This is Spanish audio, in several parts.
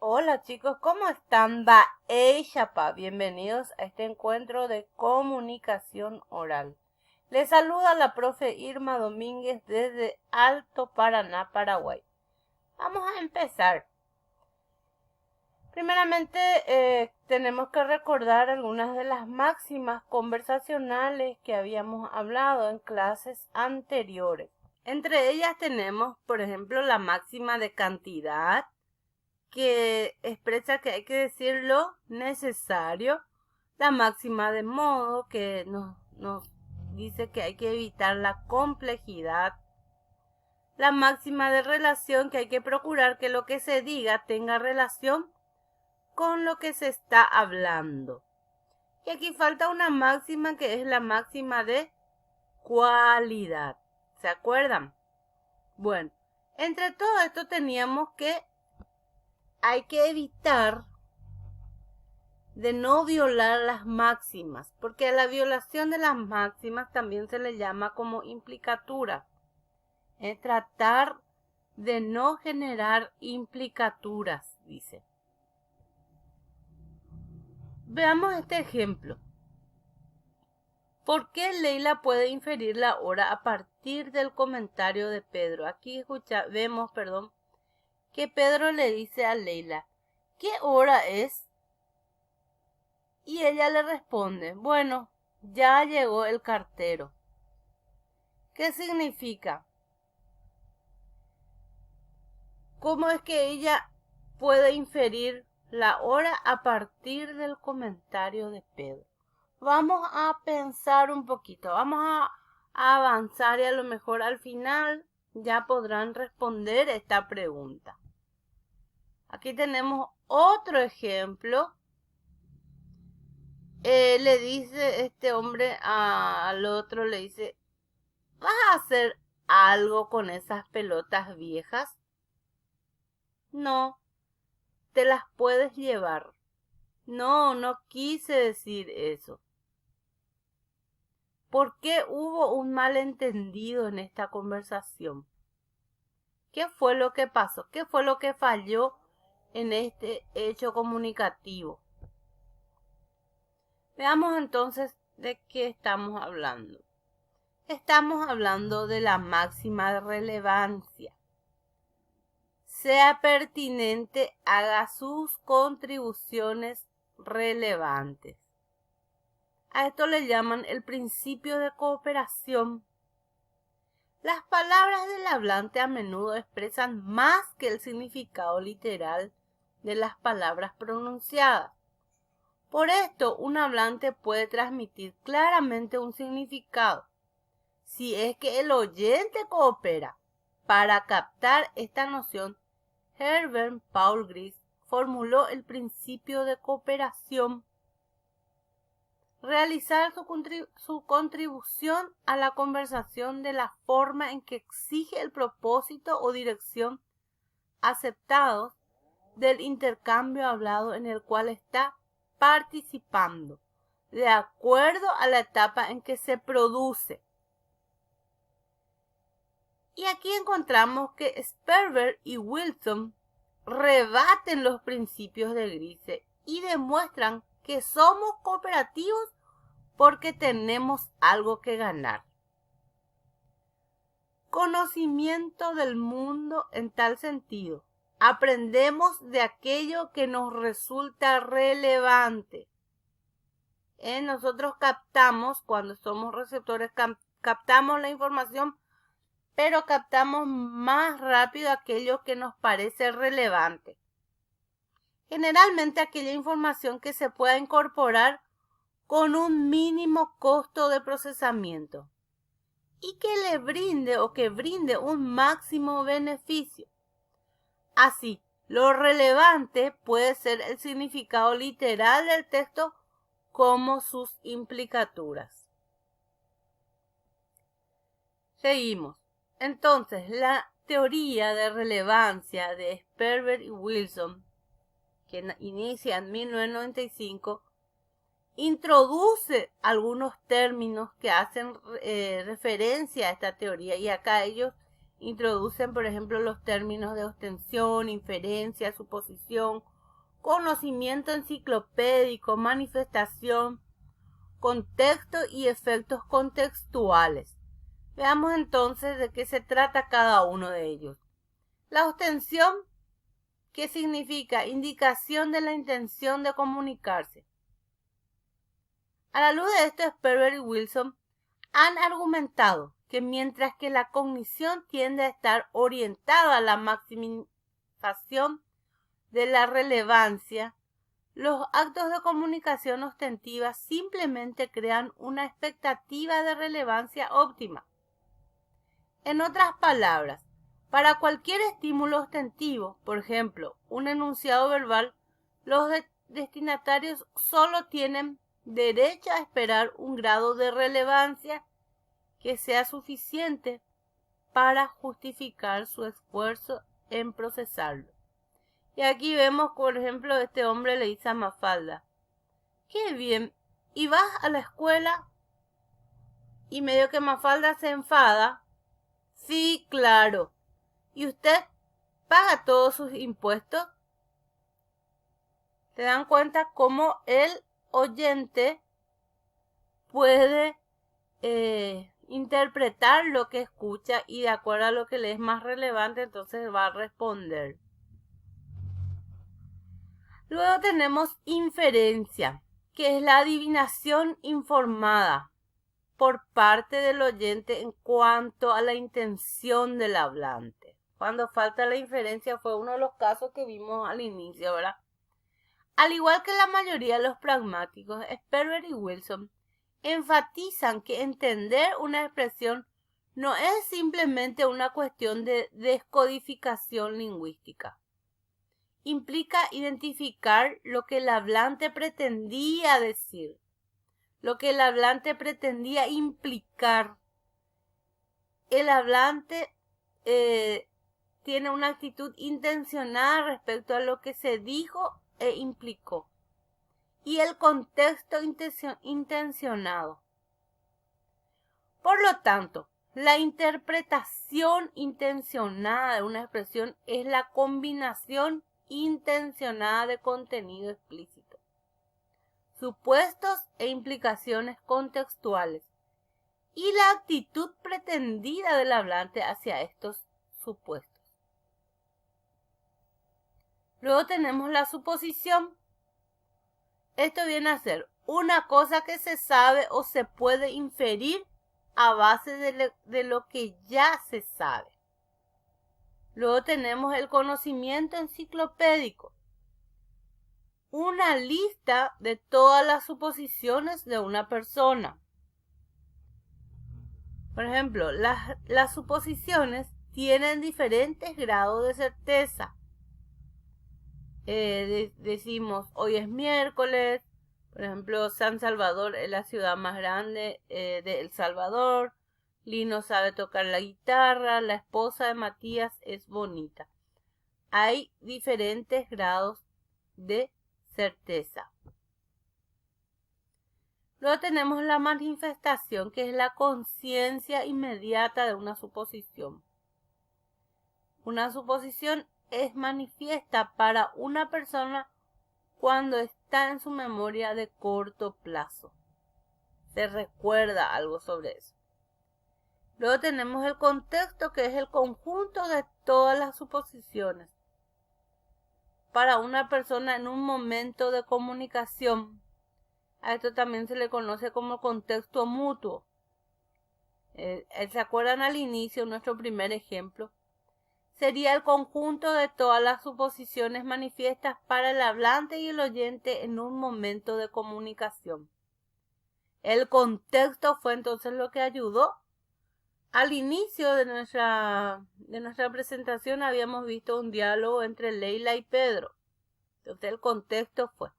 Hola chicos, ¿cómo están? Va, hey, chapa, bienvenidos a este encuentro de comunicación oral. Les saluda la profe Irma Domínguez desde Alto Paraná, Paraguay. Vamos a empezar. Primeramente, tenemos que recordar algunas de las máximas conversacionales que habíamos hablado en clases anteriores. Entre ellas tenemos, por ejemplo, la máxima de cantidad, que expresa que hay que decir lo necesario, la máxima de modo, que nos dice que hay que evitar la complejidad, la máxima de relación, que hay que procurar que lo que se diga tenga relación con lo que se está hablando. Y aquí falta una máxima que es la máxima de cualidad. ¿Se acuerdan? Bueno, entre todo esto teníamos que hay que evitar de no violar las máximas, porque a la violación de las máximas también se le llama como implicatura. Es tratar de no generar implicaturas, dice. Veamos este ejemplo. ¿Por qué Leila puede inferir la hora a partir del comentario de Pedro? Aquí vemos, que Pedro le dice a Leila, ¿qué hora es? Y ella le responde, bueno, ya llegó el cartero. ¿Qué significa? ¿Cómo es que ella puede inferir la hora a partir del comentario de Pedro? Vamos a pensar un poquito, vamos a avanzar y a lo mejor al final ya podrán responder esta pregunta. Aquí tenemos otro ejemplo. Le dice este hombre al otro, le dice, ¿vas a hacer algo con esas pelotas viejas? No, te las puedes llevar. No, no quise decir eso. ¿Por qué hubo un malentendido en esta conversación? ¿Qué fue lo que pasó? ¿Qué fue lo que falló en este hecho comunicativo? Veamos entonces de qué estamos hablando. Estamos hablando de la máxima de relevancia. Sea pertinente, haga sus contribuciones relevantes. A esto le llaman el principio de cooperación. Las palabras del hablante a menudo expresan más que el significado literal de las palabras pronunciadas. Por esto, un hablante puede transmitir claramente un significado, si es que el oyente coopera. Para captar esta noción, Herbert Paul Gris formuló el principio de cooperación. Realizar su contribución a la conversación de la forma en que exige el propósito o dirección aceptados del intercambio hablado en el cual está participando, de acuerdo a la etapa en que se produce. Y aquí encontramos que Sperber y Wilson rebaten los principios de Grise y demuestran que somos cooperativos porque tenemos algo que ganar. Conocimiento del mundo en tal sentido. Aprendemos de aquello que nos resulta relevante. Nosotros captamos, cuando somos receptores, captamos la información, pero captamos más rápido aquello que nos parece relevante. Generalmente aquella información que se pueda incorporar con un mínimo costo de procesamiento y que le brinde o que brinde un máximo beneficio. Así, lo relevante puede ser el significado literal del texto como sus implicaturas. Seguimos. Entonces, la teoría de relevancia de Sperber y Wilson, que inicia en 1995, introduce algunos términos que hacen referencia a esta teoría, y acá ellos introducen, por ejemplo, los términos de ostensión, inferencia, suposición, conocimiento enciclopédico, manifestación, contexto y efectos contextuales. Veamos entonces de qué se trata cada uno de ellos. La ostensión, ¿qué significa? Indicación de la intención de comunicarse. A la luz de esto, Sperber y Wilson han argumentado que mientras que la cognición tiende a estar orientada a la maximización de la relevancia, los actos de comunicación ostentiva simplemente crean una expectativa de relevancia óptima. En otras palabras, para cualquier estímulo ostentivo, por ejemplo, un enunciado verbal, los destinatarios solo tienen derecho a esperar un grado de relevancia que sea suficiente para justificar su esfuerzo en procesarlo. Y aquí vemos, por ejemplo, este hombre le dice a Mafalda: qué bien, ¿y vas a la escuela? Y medio que Mafalda se enfada. Sí, claro. ¿Y usted paga todos sus impuestos? ¿Se dan cuenta cómo el oyente puede interpretar lo que escucha y de acuerdo a lo que le es más relevante, entonces va a responder? Luego tenemos inferencia, que es la adivinación informada por parte del oyente en cuanto a la intención del hablante. Cuando falta la inferencia fue uno de los casos que vimos al inicio, ¿verdad? Al igual que la mayoría de los pragmáticos, Sperber y Wilson enfatizan que entender una expresión no es simplemente una cuestión de descodificación lingüística. Implica identificar lo que el hablante pretendía decir, lo que el hablante pretendía implicar. El hablante tiene una actitud intencionada respecto a lo que se dijo e implicó. Y el contexto intencionado. Por lo tanto, la interpretación intencionada de una expresión es la combinación intencionada de contenido explícito, supuestos e implicaciones contextuales, y la actitud pretendida del hablante hacia estos supuestos. Luego tenemos la suposición. Esto viene a ser una cosa que se sabe o se puede inferir a base de lo que ya se sabe. Luego tenemos el conocimiento enciclopédico. Una lista de todas las suposiciones de una persona. Por ejemplo, las suposiciones tienen diferentes grados de certeza. Decimos, hoy es miércoles, por ejemplo, San Salvador es la ciudad más grande de El Salvador, Lino sabe tocar la guitarra, la esposa de Matías es bonita. Hay diferentes grados de certeza. Luego tenemos la manifestación, que es la conciencia inmediata de una suposición. Una suposición es manifiesta para una persona cuando está en su memoria de corto plazo. Se recuerda algo sobre eso. Luego tenemos el contexto, que es el conjunto de todas las suposiciones para una persona en un momento de comunicación. A esto también se le conoce como contexto mutuo. ¿Se acuerdan al inicio, nuestro primer ejemplo? Sería el conjunto de todas las suposiciones manifiestas para el hablante y el oyente en un momento de comunicación. El contexto fue entonces lo que ayudó. Al inicio de nuestra presentación habíamos visto un diálogo entre Leila y Pedro. Entonces el contexto fue.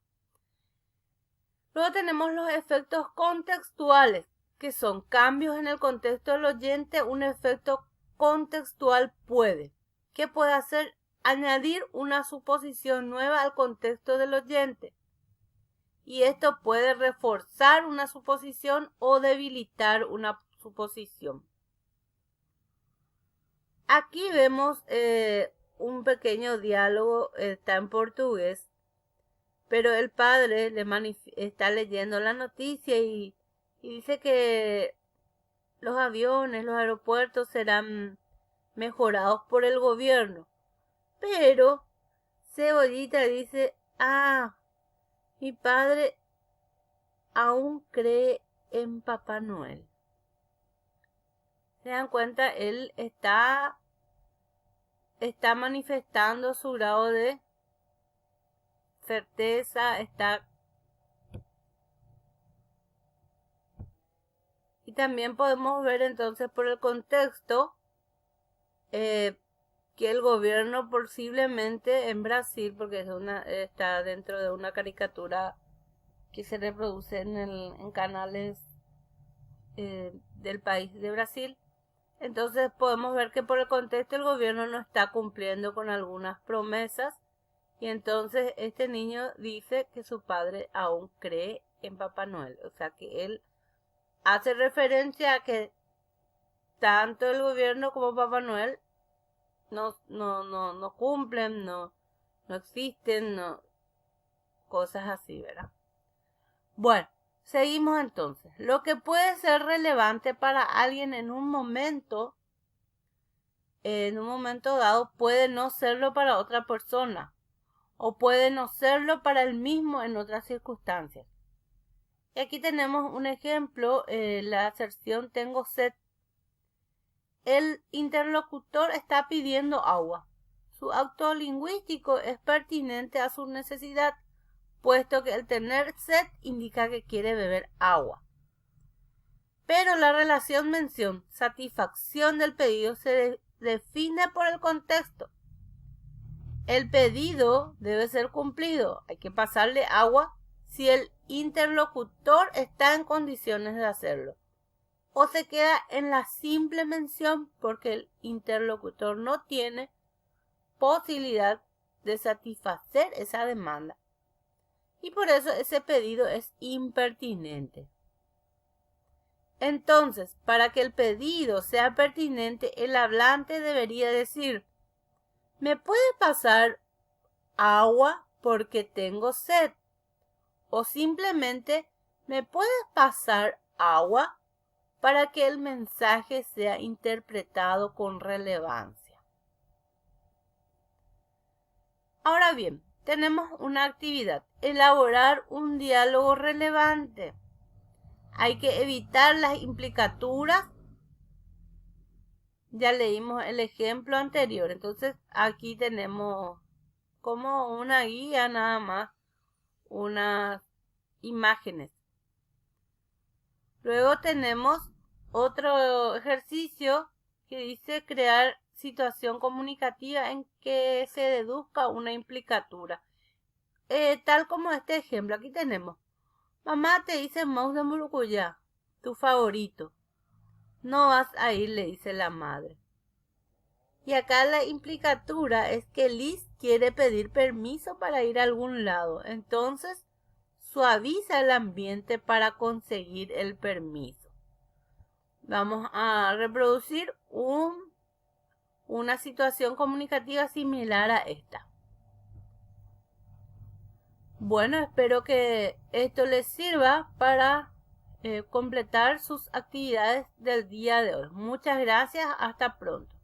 Luego tenemos los efectos contextuales, que son cambios en el contexto del oyente. Un efecto contextual puede. ¿Qué puede hacer? Añadir una suposición nueva al contexto del oyente. Y esto puede reforzar una suposición o debilitar una suposición. Aquí vemos un pequeño diálogo, está en portugués, pero el padre está leyendo la noticia y dice que los aviones, los aeropuertos serán mejorados por el gobierno. Pero Cebollita dice, mi padre aún cree en Papá Noel. ¿Se dan cuenta? Él está manifestando su grado de certeza, y también podemos ver entonces por el contexto que el gobierno posiblemente en Brasil, porque está dentro de una caricatura que se reproduce en canales del país de Brasil. Entonces podemos ver que por el contexto el gobierno no está cumpliendo con algunas promesas, y entonces este niño dice que su padre aún cree en Papá Noel. O sea que él hace referencia a que tanto el gobierno como Papá Noel no cumplen, no existen, cosas así, ¿verdad? Bueno, seguimos entonces. Lo que puede ser relevante para alguien en un momento dado puede no serlo para otra persona, o puede no serlo para él mismo en otras circunstancias. Y aquí tenemos un ejemplo, la aserción tengo sed. El interlocutor está pidiendo agua. Su acto lingüístico es pertinente a su necesidad, puesto que el tener sed indica que quiere beber agua. Pero la relación mención-satisfacción del pedido se define por el contexto. El pedido debe ser cumplido. Hay que pasarle agua si el interlocutor está en condiciones de hacerlo. O se queda en la simple mención porque el interlocutor no tiene posibilidad de satisfacer esa demanda. Y por eso ese pedido es impertinente. Entonces, para que el pedido sea pertinente, el hablante debería decir: ¿me puede pasar agua porque tengo sed? O simplemente: ¿me puedes pasar agua? Para que el mensaje sea interpretado con relevancia. Ahora bien, tenemos una actividad: elaborar un diálogo relevante. Hay que evitar las implicaturas. Ya leímos el ejemplo anterior, entonces aquí tenemos como una guía nada más, unas imágenes. Luego tenemos otro ejercicio que dice crear situación comunicativa en que se deduzca una implicatura. Tal como este ejemplo, aquí tenemos: mamá te dice mouse de Murucuyá, tu favorito. No vas a ir, le dice la madre. Y acá la implicatura es que Liz quiere pedir permiso para ir a algún lado. Entonces suaviza el ambiente para conseguir el permiso. Vamos a reproducir una situación comunicativa similar a esta. Bueno, espero que esto les sirva para completar sus actividades del día de hoy. Muchas gracias, hasta pronto.